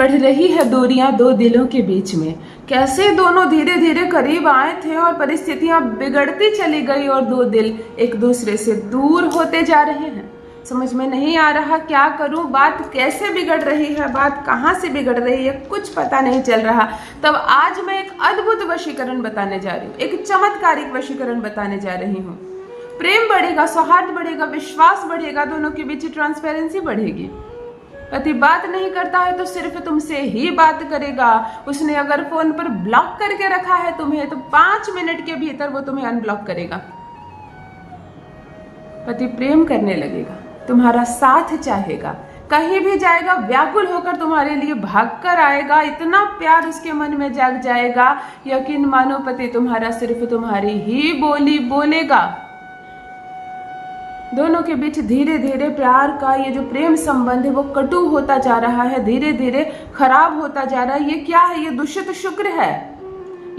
बढ़ रही है दूरियां दो दिलों के बीच में। कैसे दोनों धीरे धीरे करीब आए थे और परिस्थितियां बिगड़ती चली गई और दो दिल एक दूसरे से दूर होते जा रहे हैं। समझ में नहीं आ रहा क्या करूं, बात कैसे बिगड़ रही है, बात कहां से बिगड़ रही है, कुछ पता नहीं चल रहा। तब आज मैं एक अद्भुत वशीकरण बताने जा रही हूँ, एक चमत्कारिक वशीकरण बताने जा रही हूँ। प्रेम बढ़ेगा, सौहार्द बढ़ेगा, विश्वास बढ़ेगा, दोनों के बीच ट्रांसपेरेंसी बढ़ेगी। पति बात नहीं करता है तो सिर्फ तुमसे ही बात करेगा। उसने अगर फोन पर ब्लॉक करके रखा है तुम्हें, तो 5 मिनट के भीतर वो तुम्हें अनब्लॉक करेगा। पति प्रेम करने लगेगा, तुम्हारा साथ चाहेगा, कहीं भी जाएगा व्याकुल होकर तुम्हारे लिए भागकर आएगा। इतना प्यार उसके मन में जाग जाएगा, यकीन मानो पति तुम्हारा सिर्फ तुम्हारी ही बोली बोलेगा। दोनों के बीच धीरे धीरे प्यार का ये जो प्रेम संबंध है वो कटु होता जा रहा है, धीरे धीरे खराब होता जा रहा है। ये क्या है? ये दुष्ट शुक्र है।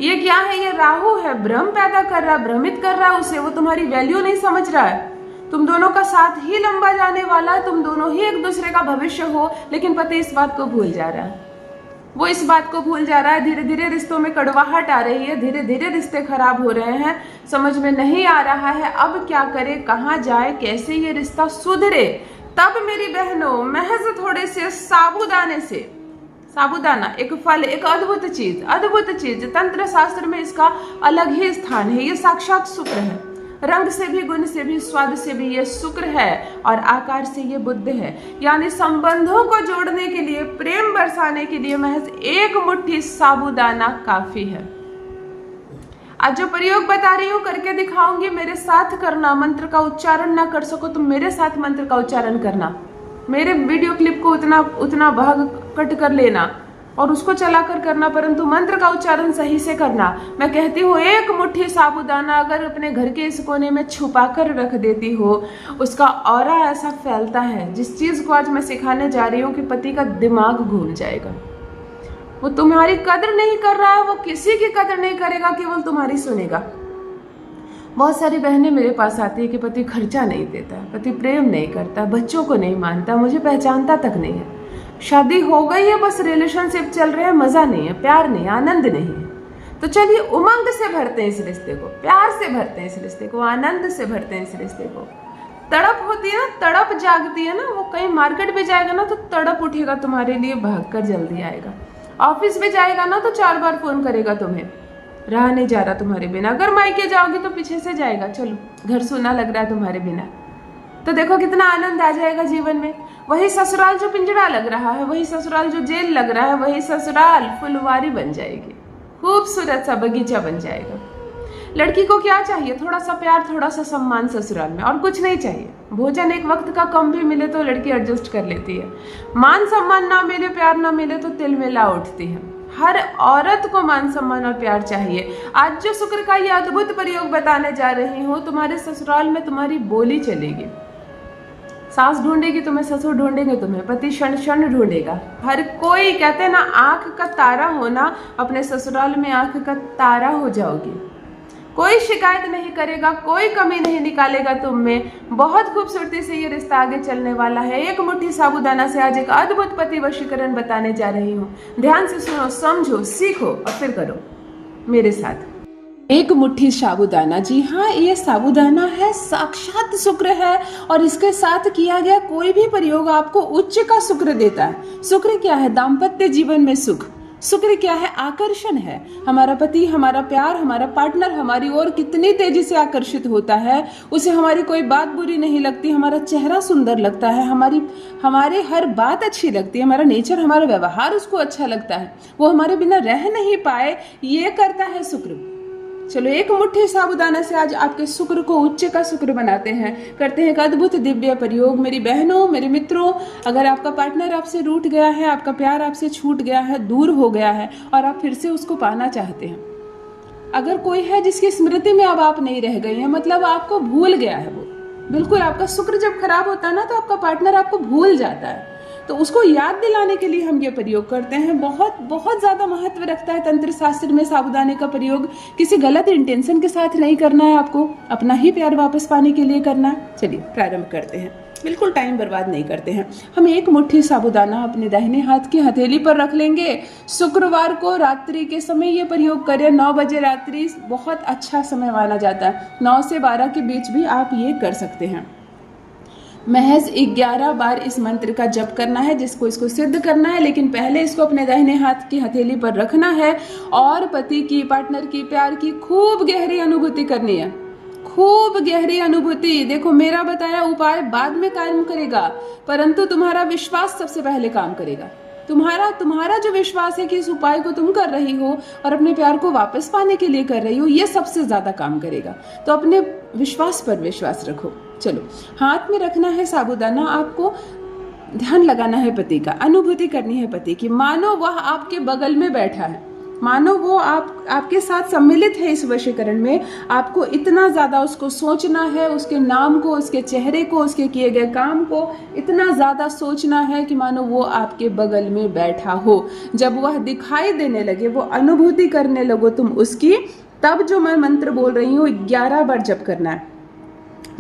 ये क्या है? ये राहु है। भ्रम पैदा कर रहा, भ्रमित कर रहा उसे। वो तुम्हारी वैल्यू नहीं समझ रहा है। तुम दोनों का साथ ही लंबा जाने वाला है, तुम दोनों ही एक दूसरे का भविष्य हो, लेकिन पति इस बात को भूल जा रहा है। वो इस बात को भूल जा रहा है। धीरे धीरे रिश्तों में कड़वाहट आ रही है, धीरे धीरे रिश्ते खराब हो रहे हैं। समझ में नहीं आ रहा है अब क्या करे, कहाँ जाए, कैसे ये रिश्ता सुधरे। तब मेरी बहनों, महज थोड़े से साबूदाने से, साबूदाना एक फल, एक अद्भुत चीज, तंत्र शास्त्र में इसका अलग ही स्थान है। ये साक्षात शुक्र है। रंग से भी, गुण से भी, स्वाद से भी ये शुक्र है और आकार से ये बुध है। यानी संबंधों को जोड़ने के लिए, प्रेम बरसाने के लिए महज एक मुट्ठी साबूदाना काफी है। आज जो प्रयोग बता रही हूँ करके दिखाऊंगी, मेरे साथ करना। मंत्र का उच्चारण ना कर सको तो मेरे साथ मंत्र का उच्चारण करना। मेरे वीडियो क्लिप को उतना भाग कट कर लेना और उसको चलाकर करना, परंतु मंत्र का उच्चारण सही से करना। मैं कहती हूँ एक मुट्ठी साबूदाना अगर अपने घर के इस कोने में छुपा कर रख देती हो, उसका ऑरा ऐसा फैलता है। जिस चीज को आज मैं सिखाने जा रही हूँ कि पति का दिमाग घूम जाएगा। वो तुम्हारी कदर नहीं कर रहा है, वो किसी की कदर नहीं करेगा, केवल तुम्हारी सुनेगा। बहुत सारी बहनें मेरे पास आती है कि पति खर्चा नहीं देता, पति प्रेम नहीं करता, बच्चों को नहीं मानता, मुझे पहचानता तक नहीं है। शादी हो गई है, बस रिलेशनशिप चल रहे हैं, मजा नहीं है, प्यार नहीं, आनंद नहीं है। तो चलिए उमंग से भरते हैं इस रिश्ते को, प्यार से भरते हैं इस रिश्ते को, आनंद से भरते हैं इस रिश्ते को। तड़प होती है ना, तड़प जागती है ना, वो कहीं मार्केट भी जाएगा ना तो तड़प उठेगा तुम्हारे लिए, भागकर जल्दी आएगा। ऑफिस में जाएगा ना तो 4 बार फोन करेगा तुम्हें, रहा नहीं जा रहा तुम्हारे बिना। अगर मायके जाओगी तो पीछे से जाएगा, चलो घर सुना लग रहा है तुम्हारे बिना। तो देखो कितना आनंद आ जाएगा जीवन में। वही ससुराल जो पिंजरा लग रहा है, वही ससुराल जो जेल लग रहा है, वही ससुराल फुलवारी बन जाएगी, खूबसूरत सा बगीचा बन जाएगा। लड़की को क्या चाहिए? थोड़ा सा प्यार, थोड़ा सा सम्मान ससुराल में, और कुछ नहीं चाहिए। भोजन एक वक्त का कम भी मिले तो लड़की एडजस्ट कर लेती है। मान सम्मान ना मिले, प्यार ना मिले तो तिल मिला उठती है। हर औरत को मान सम्मान और प्यार चाहिए। आज जो शुक्र का ये अद्भुत प्रयोग बताने जा रही हूँ, तुम्हारे ससुराल में तुम्हारी बोली चलेगी। सास ढूंढेगी तुम्हें, ससुर ढूंढेंगे तुम्हें, पति क्षण क्षण ढूंढेगा। हर कोई, कहते हैं ना, आंख का तारा होना, अपने ससुराल में आंख का तारा हो जाओगी। कोई शिकायत नहीं करेगा, कोई कमी नहीं निकालेगा तुम में। बहुत खूबसूरती से ये रिश्ता आगे चलने वाला है। एक मुट्ठी साबूदाना से आज एक अद्भुत पति वशीकरण बताने जा रही हूँ। ध्यान से सुनो, समझो, सीखो और फिर करो मेरे साथ। एक मुट्ठी साबूदाना, जी हाँ, ये साबूदाना है, साक्षात शुक्र है। और इसके साथ किया गया कोई भी प्रयोग आपको उच्च का शुक्र देता है। शुक्र क्या है? दाम्पत्य जीवन में सुख। शुक्र क्या है? आकर्षण है। हमारा पति, हमारा प्यार, हमारा पार्टनर हमारी ओर कितनी तेजी से आकर्षित होता है, उसे हमारी कोई बात बुरी नहीं लगती, हमारा चेहरा सुंदर लगता है, हमारे हर बात अच्छी लगती है, हमारा नेचर, हमारा व्यवहार उसको अच्छा लगता है, वो हमारे बिना रह नहीं पाए, ये करता है शुक्र। चलो एक मुट्ठी साबूदाना से आज आपके शुक्र को उच्च का शुक्र बनाते हैं, करते हैं एक अद्भुत दिव्य प्रयोग। मेरी बहनों, मेरे मित्रों, अगर आपका पार्टनर आपसे रूठ गया है, आपका प्यार आपसे छूट गया है, दूर हो गया है और आप फिर से उसको पाना चाहते हैं, अगर कोई है जिसकी स्मृति में अब आप नहीं रह गई हैं, मतलब आपको भूल गया है वो, बिल्कुल आपका शुक्र जब खराब होता है ना तो आपका पार्टनर आपको भूल जाता है, तो उसको याद दिलाने के लिए हम ये प्रयोग करते हैं। बहुत बहुत ज़्यादा महत्व रखता है तंत्र शास्त्र में साबूदाने का प्रयोग। किसी गलत इंटेंशन के साथ नहीं करना है, आपको अपना ही प्यार वापस पाने के लिए करना है। चलिए प्रारंभ करते हैं। बिल्कुल टाइम बर्बाद नहीं करते हैं। हम एक मुट्ठी साबूदाना अपने दाहिने हाथ की हथेली पर रख लेंगे। शुक्रवार को रात्रि के समय ये प्रयोग करें। 9 बजे रात्रि बहुत अच्छा समय माना जाता है। 9 से 12 के बीच भी आप ये कर सकते हैं। महज 11 बार इस मंत्र का जप करना है, जिसको इसको सिद्ध करना है, लेकिन पहले इसको अपने दाहिने हाथ की हथेली पर रखना है और पति की, पार्टनर की, प्यार की खूब गहरी अनुभूति करनी है। खूब गहरी अनुभूति। देखो, मेरा बताया उपाय बाद में काम करेगा, परंतु तुम्हारा विश्वास सबसे पहले काम करेगा। तुम्हारा जो विश्वास है कि इस उपाय को तुम कर रही हो और अपने प्यार को वापस पाने के लिए कर रही हो, ये सबसे ज्यादा काम करेगा। तो अपने विश्वास पर विश्वास रखो। चलो, हाथ में रखना है साबूदाना। आपको ध्यान लगाना है पति का, अनुभूति करनी है पति की। मानो वह आपके बगल में बैठा है, मानो वो आपके साथ सम्मिलित है इस वशीकरण में। आपको इतना ज्यादा उसको सोचना है, उसके नाम को, उसके चेहरे को, उसके किए गए काम को इतना ज्यादा सोचना है कि मानो वो आपके बगल में बैठा हो। जब वह दिखाई देने लगे, वो अनुभूति करने लगो तुम उसकी, तब जो मैं मंत्र बोल रही हूँ 11 बार जप करना है,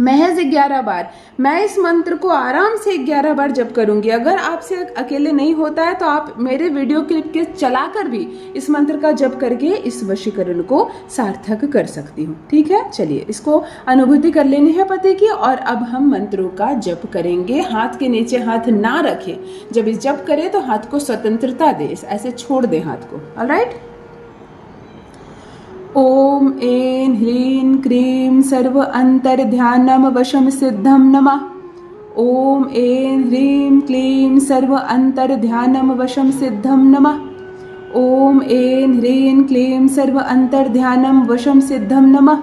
महज 11 बार। मैं इस मंत्र को आराम से 11 बार जप करूंगी। अगर आपसे अकेले नहीं होता है तो आप मेरे वीडियो क्लिप के चलाकर भी इस मंत्र का जप करके इस वशीकरण को सार्थक कर सकती हूँ। ठीक है, चलिए इसको अनुभूति कर लेनी है पति की। और अब हम मंत्रों का जप करेंगे। हाथ के नीचे हाथ ना रखें। जब इस जप करें तो हाथ को स्वतंत्रता दे, ऐसे छोड़ दे हाथ को। ऑलराइट। ओम ऐं ह्रीं क्रीं सर्व अंतर्ध्यानम वशम सिद्धम नमः। ओम ऐं ह्रीं क्लीं सर्व अंतर्ध्यानम वशम सिद्धम नमः। ओम ऐं ह्रीं क्लीं सर्व अंतर्ध्यानम वशम सिद्धम नमः।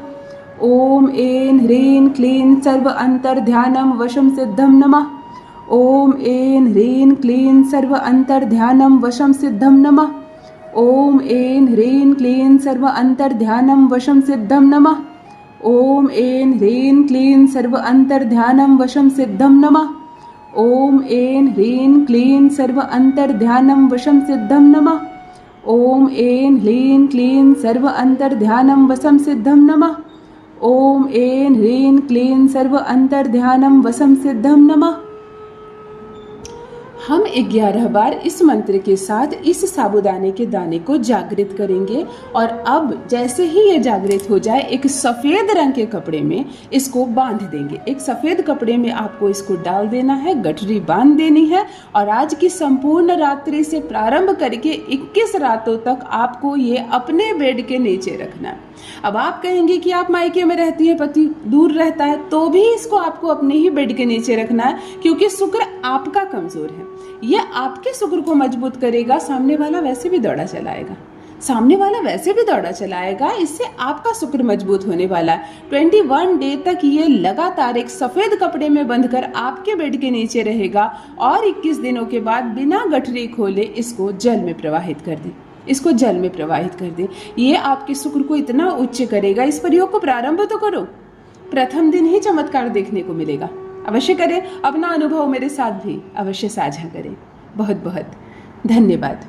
ओम ऐं ह्रीं क्लीं सर्व अंतर्ध्यानम वशम सिद्धम नमः। ओम ऐं ह्रीं क्लीं सर्व अंतर्ध्यानम वशम सिद्धम नमः। ओम ऐं ह्रीं क्लीं सर्व अंतर्ध्यानम वशम सिद्धम नमः। ओम ऐं ह्रीं क्लीं सर्व अंतर्ध्यानम वशम सिद्धम नमः। ओम ऐं ह्रीं क्लीं सर्व अंतर्ध्यानम वशम सिद्धम नमः। ओम ऐं ह्रीं क्लीं सर्व अंतर्ध्यानम वशम सिद्धम नमः। ओम ऐं ह्रीं क्लीं सर्व अंतर्ध्यानम वशम सिद्धम नमः। हम 11 बार इस मंत्र के साथ इस साबूदाने के दाने को जागृत करेंगे। और अब जैसे ही ये जागृत हो जाए, एक सफ़ेद रंग के कपड़े में इसको बांध देंगे। एक सफ़ेद कपड़े में आपको इसको डाल देना है, गठरी बांध देनी है। और आज की संपूर्ण रात्रि से प्रारंभ करके 21 रातों तक आपको ये अपने बेड के नीचे रखना है। अब आप कहेंगे कि आप मायके में रहती है, पति दूर रहता है, तो भी इसको आपको अपने ही बेड के नीचे रखना है, क्योंकि शुक्र आपका कमजोर है। ये आपके शुक्र को मजबूत करेगा। सामने वाला वैसे भी दौड़ा चलाएगा, इससे आपका शुक्र मजबूत होने वाला है। 21 डे तक ये लगातार एक सफेद कपड़े में बंधकर आपके बेड के नीचे रहेगा। और 21 दिनों के बाद बिना गठरी खोले इसको जल में प्रवाहित कर दे। ये आपके शुक्र को इतना उच्च करेगा। इस प्रयोग को प्रारंभ तो करो, प्रथम दिन ही चमत्कार देखने को मिलेगा। अवश्य करें। अपना अनुभव मेरे साथ भी अवश्य साझा करें। बहुत बहुत धन्यवाद।